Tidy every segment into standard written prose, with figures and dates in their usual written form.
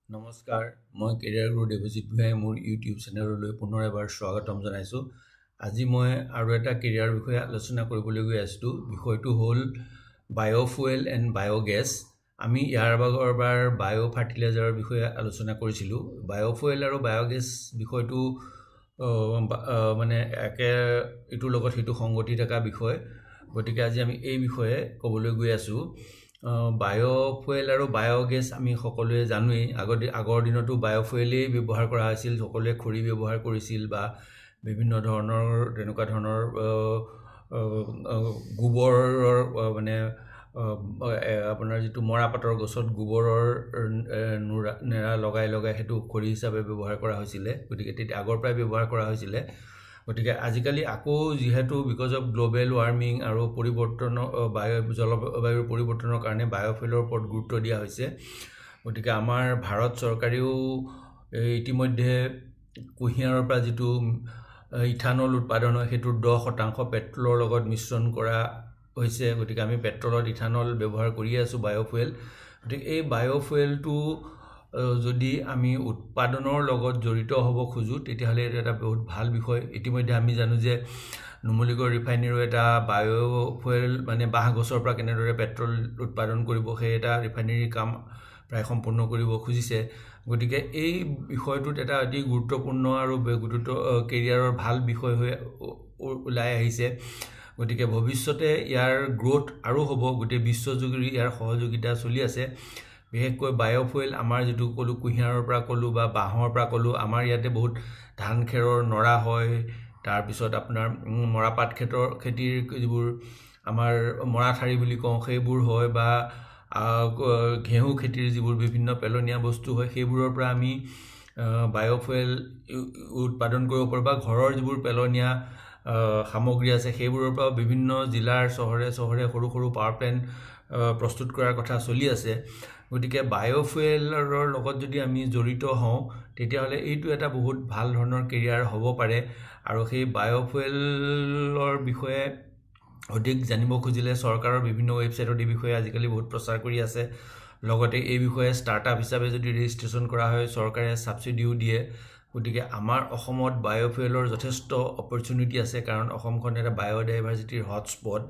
নমস্কাৰ মই কেৰিয়াৰ গুৰু দেৱজিৎ ভূঞাই মোৰ ইউটিউব চেনেললৈ পুনৰ এবাৰ স্বাগতম জনাইছোঁ। আজি মই আৰু এটা কেৰিয়াৰ বিষয়ে আলোচনা কৰিবলৈ গৈ আছোঁ। বিষয়টো হ'ল বায়োফুয়েল এণ্ড বায়োগেছ। আমি ইয়াৰ আগৰবাৰ বায়ো ফাৰ্টিলাইজাৰৰ বিষয়ে আলোচনা কৰিছিলোঁ। বায়োফুয়েল আৰু বায়োগেছ বিষয়টো মানে ইটোৰ লগত সিটো সংগতি থকা বিষয়, গতিকে আজি আমি এই বিষয়ে ক'বলৈ গৈ আছোঁ। বায়োফুয়েল আৰু বায়োগেছ আমি সকলোৱে জানোৱেই। আগৰ দিনতো বায়োফুয়েলেই ব্যৱহাৰ কৰা হৈছিল, সকলোৱে খৰি ব্যৱহাৰ কৰিছিল বা বিভিন্ন ধৰণৰ তেনেকুৱা ধৰণৰ গোবৰৰ মানে আপোনাৰ যিটো মৰাপাতৰ গছত গোবৰৰ নেৰা লগাই সেইটো খৰি হিচাপে ব্যৱহাৰ কৰা হৈছিলে। গতিকে তেতিয়া আগৰ পৰাই ব্যৱহাৰ কৰা হৈছিলে। গতিকে আজিকালি আকৌ যিহেতু বিকজ অফ গ্ল'বেল ৱাৰ্মিং আৰু জলবায়ুৰ পৰিৱৰ্তনৰ কাৰণে বায়োফুয়েলৰ ওপৰত গুৰুত্ব দিয়া হৈছে। গতিকে আমাৰ ভাৰত চৰকাৰেও ইতিমধ্যে কুঁহিয়াৰৰ পৰা যিটো ইথানল উৎপাদন হয় সেইটোৰ 10% পেট্ৰলৰ লগত মিশ্ৰণ কৰা হৈছে। গতিকে আমি পেট্ৰলত ইথানল ব্যৱহাৰ কৰিয়ে আছোঁ, বায়োফুয়েল। গতিকে এই বায়োফুয়েলটো যদি আমি উৎপাদনৰ লগত জড়িত হ'ব খোজোঁ তেতিয়াহ'লে এইটো এটা বহুত ভাল বিষয়। ইতিমধ্যে আমি জানো যে নুমলীগড় ৰিফাইনেৰীও এটা বায়োফুয়েল মানে বাঁহ গছৰ পৰা কেনেদৰে পেট্ৰল উৎপাদন কৰিব সেই এটা ৰিফাইনেৰীৰ কাম প্ৰায় সম্পূৰ্ণ কৰিব খুজিছে। গতিকে এই বিষয়টোত এটা অতি গুৰুত্বপূৰ্ণ আৰু কেৰিয়াৰৰ ভাল বিষয় হৈ ওলাই আহিছে। গতিকে ভৱিষ্যতে ইয়াৰ গ্ৰ'থ আৰু হ'ব। গোটেই বিশ্বজুৰি ইয়াৰ সহযোগিতা চলি আছে। বিশেষকৈ বায়োফুয়েল আমাৰ যিটো ক'লোঁ কুঁহিয়াৰৰ পৰা ক'লোঁ বা বাঁহৰ পৰা ক'লোঁ, আমাৰ ইয়াতে বহুত ধান খেৰৰ নৰা হয়। তাৰপিছত আপোনাৰ মৰাপাট খেতিৰ যিবোৰ আমাৰ মৰাঠাৰি বুলি কওঁ সেইবোৰ হয়, বা ঘেঁহু খেতিৰ যিবোৰ বিভিন্ন পেলনীয়া বস্তু হয় সেইবোৰৰ পৰা আমি বায়োফুয়েল উৎপাদন কৰিব পাৰোঁ, বা ঘৰৰ যিবোৰ পেলনীয়া সামগ্ৰী আছে সেইবোৰৰ পৰা বিভিন্ন জিলাৰ চহৰে চহৰে সৰু সৰু পাৱাৰ প্লেণ্ট প্ৰস্তুত কৰাৰ কথা চলি আছে। গতিকে বায়োফুয়েলৰ লগত যদি আমি জড়িত হওঁ তেতিয়াহ'লে এইটো এটা বহুত ভাল ধৰণৰ কেৰিয়াৰ হ'ব পাৰে। আৰু সেই বায়োফুয়েলৰ বিষয়ে অধিক জানিব খুজিলে চৰকাৰৰ বিভিন্ন ৱেবছাইটত এই বিষয়ে আজিকালি বহুত প্ৰচাৰ কৰি আছে। লগতে এই বিষয়ে ষ্টাৰ্টআপ হিচাপে যদি ৰেজিষ্ট্ৰেশ্যন কৰা হয় চৰকাৰে ছাবচিডিও দিয়ে। গতিকে আমাৰ অসমত বায়োফুয়েলৰ যথেষ্ট অপৰচুনিটি আছে, কাৰণ অসমখন এটা বায়'ডাইভাৰ্চিটিৰ হটস্পট।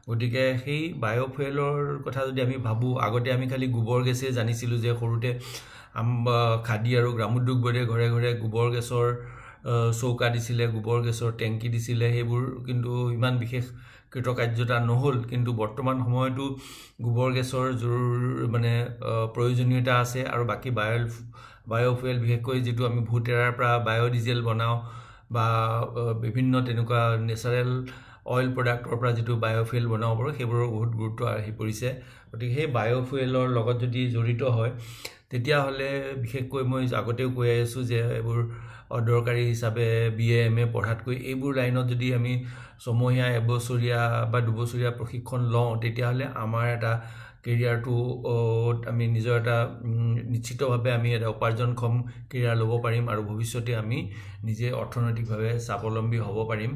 গতিকে সেই বায়োফুয়েলৰ কথা যদি আমি ভাবোঁ, আগতে আমি খালি গোবৰ গেছেই জানিছিলোঁ যে সৰুতে খাদী আৰু গ্ৰামোদ্যোগ বোৰ্ডে ঘৰে ঘৰে গোবৰ গেছৰ চৌকা দিছিলে, গোবৰ গেছৰ টেংকি দিছিলে। সেইবোৰ কিন্তু ইমান বিশেষ কৃতকাৰ্যতা নহ'ল। কিন্তু বৰ্তমান সময়তো গোবৰ গেছৰ মানে প্ৰয়োজনীয়তা আছে। আৰু বাকী বায়োফুয়েল বিশেষকৈ যিটো আমি ভূত এৰাৰ পৰা বায়'ডিজেল বনাওঁ বা বিভিন্ন তেনেকুৱা নেচাৰেল অইল প্ৰডাক্টৰ পৰা যিটো বায়োফুয়েল বনাব পাৰোঁ সেইবোৰৰ বহুত গুৰুত্ব আহি পৰিছে। গতিকে সেই বায়োফুয়েলৰ লগত যদি জড়িত হয় তেতিয়াহ'লে বিশেষকৈ মই আগতেও কৈ আহিছোঁ যে এইবোৰ অদৰকাৰী হিচাপে BA MA পঢ়াতকৈ এইবোৰ লাইনত যদি আমি ছমহীয়া, এবছৰীয়া বা দুবছৰীয়া প্ৰশিক্ষণ লওঁ তেতিয়াহ'লে আমাৰ এটা কেৰিয়াৰটো আমি নিজৰ এটা নিশ্চিতভাৱে আমি এটা উপাৰ্জনক্ষম কেৰিয়াৰ ল'ব পাৰিম, আৰু ভৱিষ্যতে আমি নিজে অৰ্থনৈতিকভাৱে স্বাৱলম্বী হ'ব পাৰিম।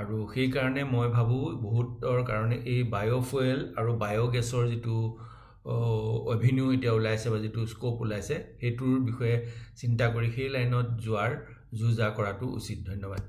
আৰু সেইকাৰণে মই ভাবোঁ বহুতৰ কাৰণে এই বায়োফুয়েল আৰু বায়োগেছৰ যিটো এভিনিউ এতিয়া ওলাইছে বা যিটো স্ক'প ওলাইছে সেইটোৰ বিষয়ে চিন্তা কৰি সেই লাইনত যোৱাৰ যো জা কৰাটো উচিত। ধন্যবাদ।